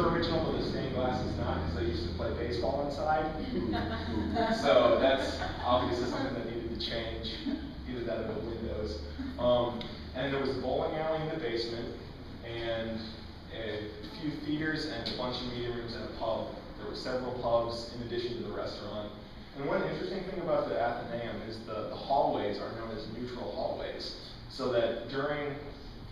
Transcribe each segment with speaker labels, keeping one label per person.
Speaker 1: are original, but the stained glass is not, because I used to play baseball inside. So that's obviously something that needed to change. Either that or the windows. And there was a bowling alley in the basement, and a few theaters and a bunch of meeting rooms and a pub. There were several pubs in addition to the restaurant. And one interesting thing about the Athenaeum is the hallways are known as neutral hallways, so that during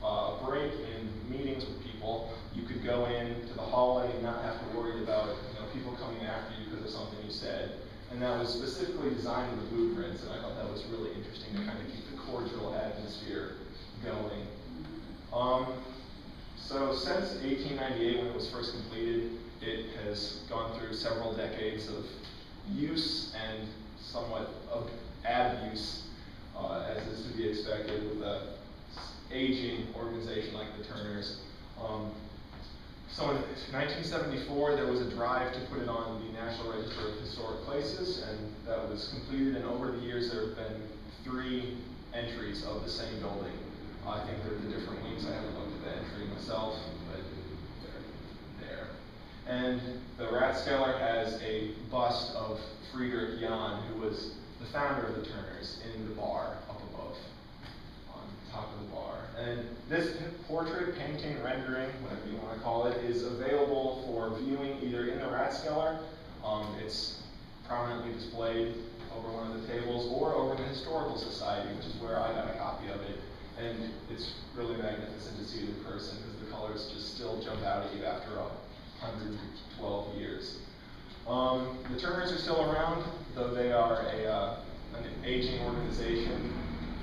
Speaker 1: a break in meetings with people, you could go into the hallway and not have to worry about people coming after you because of something you said. And that was specifically designed in the blueprints, and I thought that was really interesting to kind of keep the cordial atmosphere going. So since 1898, when it was first completed, it has gone through several decades of use and somewhat of abuse, as is to be expected with an aging organization like the Turners. So in 1974, there was a drive to put it on the National Register of Historic Places, and that was completed, and over the years there have been 3 entries of the same building. I think they're the different wings. I haven't looked at the entry myself, but they're there. And the Rathskeller has a bust of Friedrich Jahn, who was the founder of the Turners, in the bar up above, on top of the bar. And this portrait, painting, rendering, whatever you want to call it, is available for viewing either in the Rathskeller. It's prominently displayed over one of the tables, or over in the Historical Society, which is where I got a copy of it. And it's really magnificent to see it in person, because the colors just still jump out at you after 112 years. The Turners are still around, though they are an aging organization,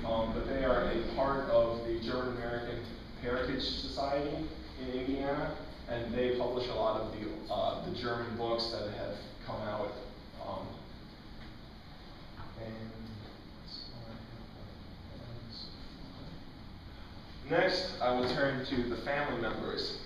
Speaker 1: but they are a part of the German American Heritage Society in Indiana, and they publish a lot of the German books that have come out. Next, I will turn to the family members.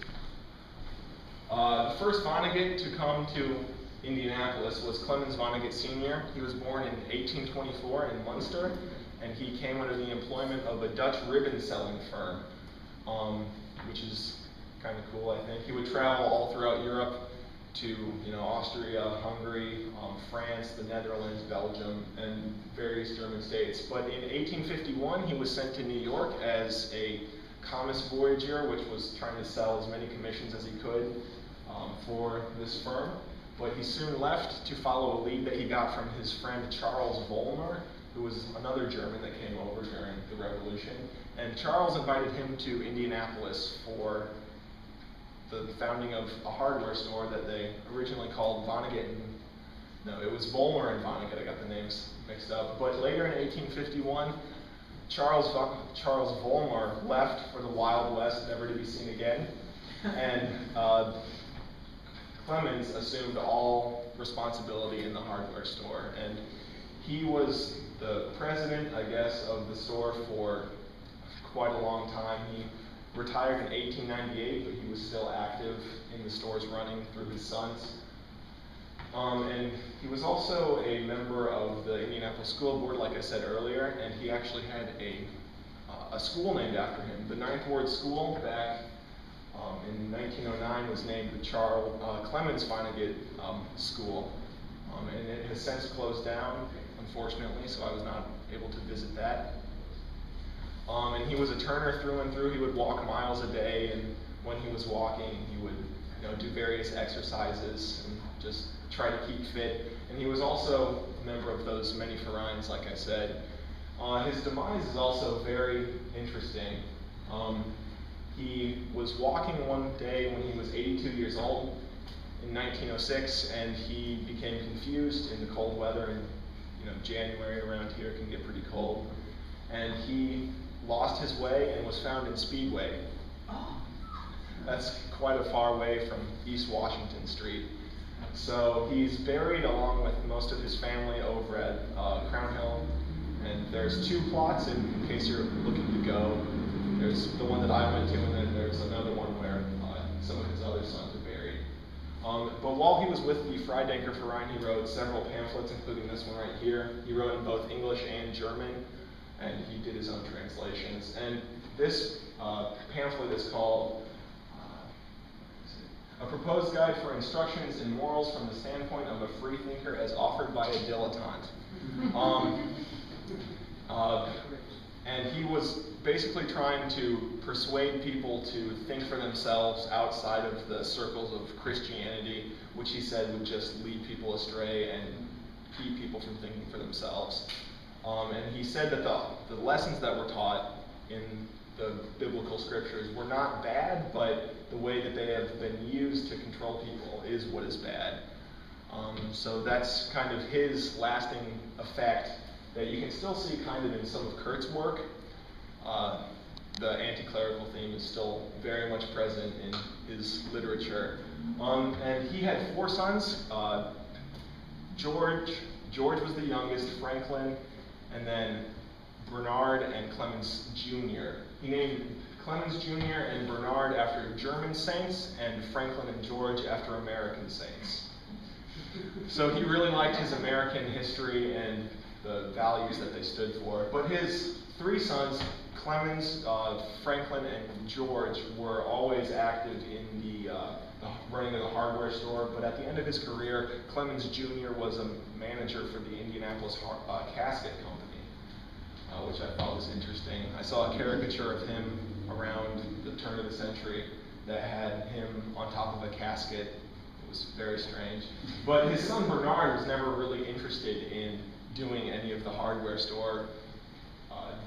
Speaker 1: The first Vonnegut to come to Indianapolis was Clemens Vonnegut Sr. He was born in 1824 in Munster, and he came under the employment of a Dutch ribbon-selling firm, which is kind of cool, I think. He would travel all throughout Europe to Austria, Hungary, France, the Netherlands, Belgium, and various German states. But in 1851, he was sent to New York as a commis voyager, which was trying to sell as many commissions as he could for this firm. But he soon left to follow a lead that he got from his friend Charles Vollmer, who was another German that came over during the Revolution. And Charles invited him to Indianapolis for the founding of a hardware store that they originally called Vonnegut. No, it was Vollmer and Vonnegut. I got the names mixed up. But later in 1851, Charles Vollmer left for the Wild West, never to be seen again. And Clemens assumed all responsibility in the hardware store. And he was the president, I guess, of the store for quite a long time. He retired in 1898, but he was still active in the store's running through his sons. And he was also a member of the Indianapolis School Board, like I said earlier, and he actually had a school named after him. The Ninth Ward School back in 1909 was named the Clemens Vonnegut School, and it has since closed down, unfortunately, so I was not able to visit that. And he was a Turner through and through. He would walk miles a day, and when he was walking, he would do various exercises and just try to keep fit. And he was also a member of those many vereins, like I said. His demise is also very interesting. He was walking one day when he was 82 years old in 1906, and he became confused in the cold weather, and January around here can get pretty cold. And he lost his way and was found in Speedway. Oh. That's quite a far way from East Washington Street. So he's buried along with most of his family over at Crown Hill. And there's 2 plots in case you're looking to go. There's the one that I went to, and then there's another one where some of his other sons are buried. But while he was with the Freidenker Verein, he wrote several pamphlets, including this one right here. He wrote in both English and German, and he did his own translations. And this pamphlet is called A proposed guide for instructions in morals from the standpoint of a free thinker as offered by a dilettante. And he was basically trying to persuade people to think for themselves outside of the circles of Christianity, which he said would just lead people astray and keep people from thinking for themselves. And he said that the lessons that were taught in the biblical scriptures were not bad, but the way that they have been used to control people is what is bad. So that's kind of his lasting effect that you can still see kind of in some of Kurt's work. The anti-clerical theme is still very much present in his literature. And he had 4 sons. George was the youngest, Franklin, and then Bernard and Clemens Jr. He named Clemens Jr. and Bernard after German saints, and Franklin and George after American saints. So he really liked his American history and the values that they stood for. But his 3 sons, Clemens, Franklin, and George, were always active in the running of the hardware store. But at the end of his career, Clemens Jr. was a manager for the Indianapolis casket company, which I thought was interesting. I saw a caricature of him around the turn of the century that had him on top of a casket. It was very strange. But his son Bernard was never really interested in doing any of the hardware store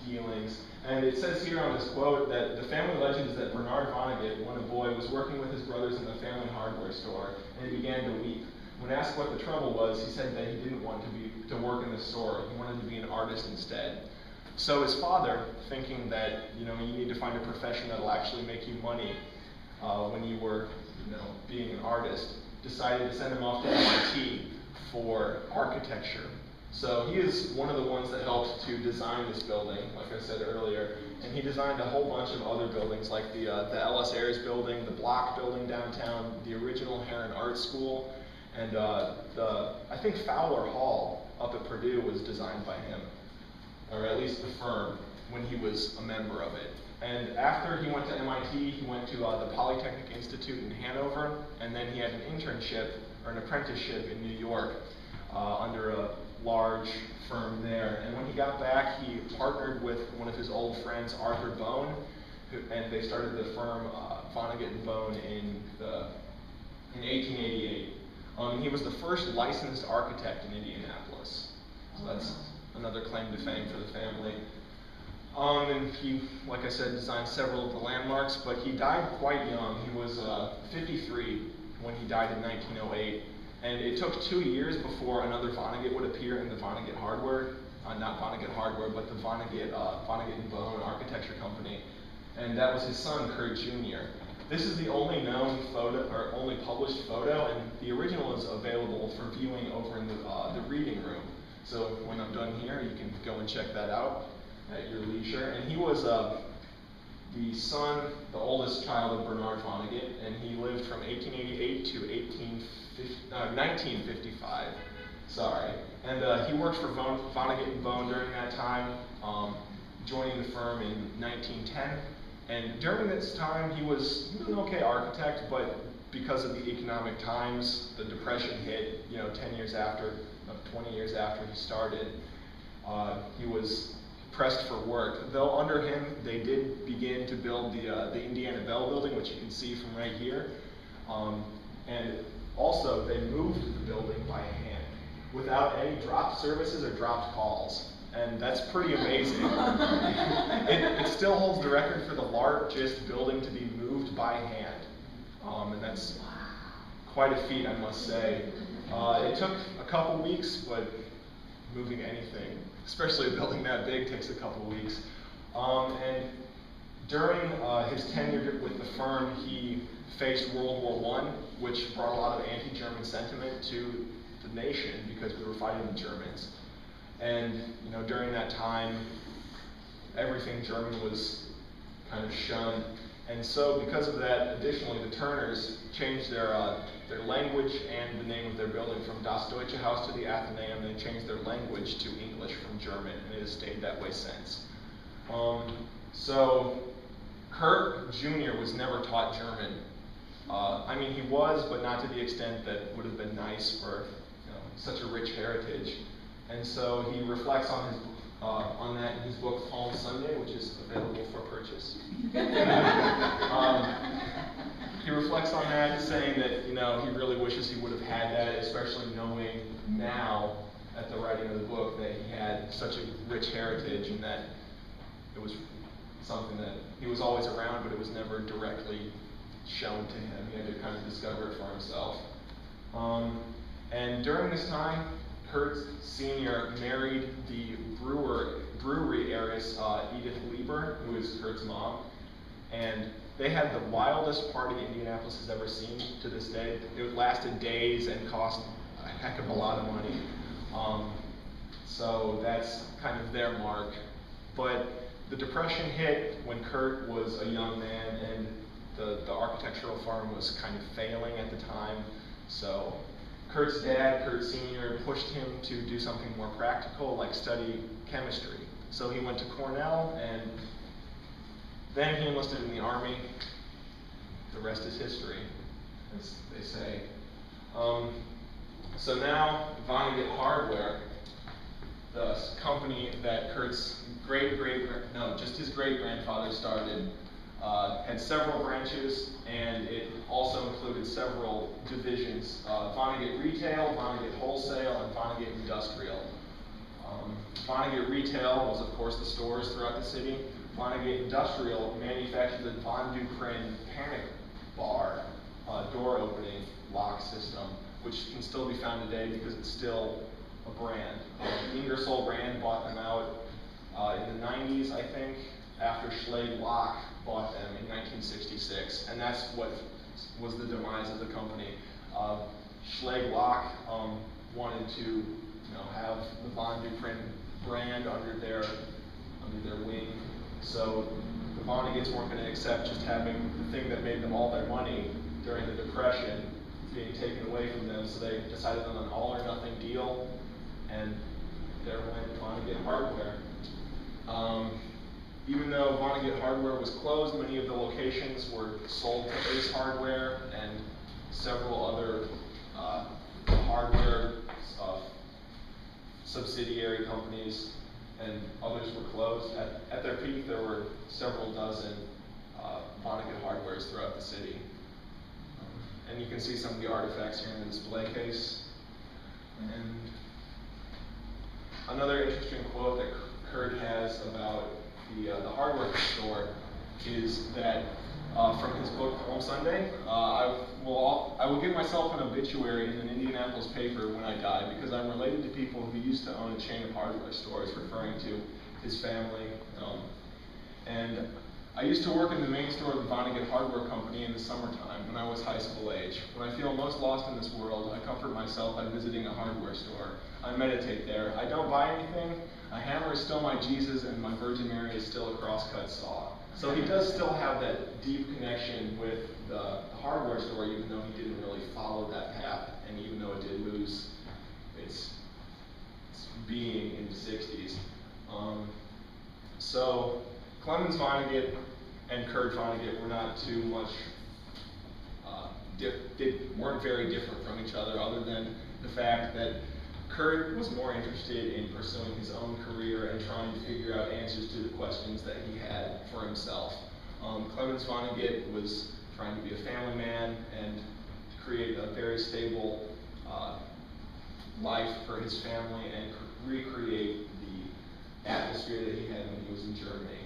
Speaker 1: dealings. And it says here on this quote that the family legend is that Bernard Vonnegut, when a boy, was working with his brothers in the family hardware store, and he began to weep. When asked what the trouble was, he said that he didn't want to work in the store. He wanted to be an artist instead. So his father, thinking that you need to find a profession that'll actually make you money when you were being an artist, decided to send him off to MIT for architecture. So he is one of the ones that helped to design this building, like I said earlier, and he designed a whole bunch of other buildings, like the Ellis Ayres building, the Block building downtown, the original Heron Art School, and I think Fowler Hall up at Purdue was designed by him, or at least the firm, when he was a member of it. And after he went to MIT, he went to the Polytechnic Institute in Hanover, and then he had an internship, or an apprenticeship in New York, under a large firm there. And when he got back, he partnered with one of his old friends, Arthur Bone, and they started the firm Vonnegut and Bone in 1888. He was the first licensed architect in Indianapolis. So that's another claim to fame for the family. And he, like I said, designed several of the landmarks, but he died quite young. He was 53 when he died in 1908. And it took 2 years before another Vonnegut would appear in the Vonnegut Hardware, not Vonnegut Hardware, but the Vonnegut and Bone Architecture Company. And that was his son, Kurt Jr. This is the only known photo, or only published photo, and the original is available for viewing over in the reading room. So when I'm done here, you can go and check that out at your leisure. And he was the oldest child of Bernard Vonnegut, and he lived from 1888 to 1955. Sorry. And he worked for Vonnegut and Bone during that time, joining the firm in 1910. And during this time, he was an okay architect, but because of the economic times, the Depression hit, 20 years after he started, he was pressed for work. Though under him, they did begin to build the Indiana Bell building, which you can see from right here. And also, they moved the building by hand without any dropped services or dropped calls. And that's pretty amazing. It still holds the record for the largest building to be moved by hand. And that's quite a feat, I must say. It took a couple weeks, but moving anything, especially a building that big, takes a couple weeks. And during his tenure with the firm, he faced World War I, which brought a lot of anti-German sentiment to the nation because we were fighting the Germans. And during that time, everything German was kind of shunned. And so because of that, additionally, the Turners changed their language and the name of their building from Das Deutsche Haus to the Athenaeum. They changed their language to English from German, and it has stayed that way since. So Kurt Jr. was never taught German I mean, he was, but not to the extent that would have been nice for such a rich heritage. And so he reflects on that in his book Palm Sunday, which is available for purchase. He reflects on that, saying that he really wishes he would have had that, especially knowing now at the writing of the book that he had such a rich heritage and that it was something that he was always around, but it was never directly shown to him. He had to kind of discover it for himself. And during this time, Kurt Sr. married the brewery heiress, Edith Lieber, who is Kurt's mom. And they had the wildest party Indianapolis has ever seen to this day. It lasted days and cost a heck of a lot of money. So that's kind of their mark. But the Depression hit when Kurt was a young man, and the architectural firm was kind of failing at the time. So Kurt's dad, Kurt Sr., pushed him to do something more practical, like study chemistry. So he went to Cornell, and then he enlisted in the Army. The rest is history, as they say. So now, Vonnegut Hardware, the company that Kurt's his great-grandfather started, had several branches, and it also included several divisions: Vonnegut Retail, Vonnegut Wholesale, and Vonnegut Industrial. Vonnegut Retail was, of course, the stores throughout the city. Vonnegut Industrial manufactured the Von Duprin panic bar door opening lock system, which can still be found today because it's still a brand. Ingersoll Rand bought them out in the 90s, I think, after Schlage Lock bought them in 1966, and that's what was the demise of the company. Schlage Lock wanted to have the Von Duprin brand under their wing. So the Vonneguts weren't going to accept just having the thing that made them all their money during the Depression being taken away from them, so they decided on an all-or-nothing deal, and there went Vonnegut Hardware. Even though Vonnegut Hardware was closed, many of the locations were sold to Ace Hardware and several other hardware subsidiary companies, and others were closed. At their peak, there were several dozen Vonnegut Hardwares throughout the city. And you can see some of the artifacts here in the display case. And another interesting quote that Kurt has about the hardware store is that from his book Palm Sunday, I will give myself an obituary in an Indianapolis paper when I die, because I'm related to people who used to own a chain of hardware stores, referring to his family. And I used to work in the main store of the Vonnegut Hardware Company in the summertime when I was high school age. When I feel most lost in this world, I comfort myself by visiting a hardware store. I meditate there. I don't buy anything. A hammer is still my Jesus, and my Virgin Mary is still a crosscut saw. So he does still have that deep connection with the hardware store, even though he didn't really follow that path, and even though it did lose its being in the 60s. So Clemens Vonnegut and Kurt Vonnegut were not too much, weren't very different from each other than the fact that Kurt was more interested in pursuing his own career and trying to figure out answers to the questions that he had for himself. Clemens Vonnegut was trying to be a family man and to create a very stable life for his family and recreate the atmosphere that he had when he was in Germany.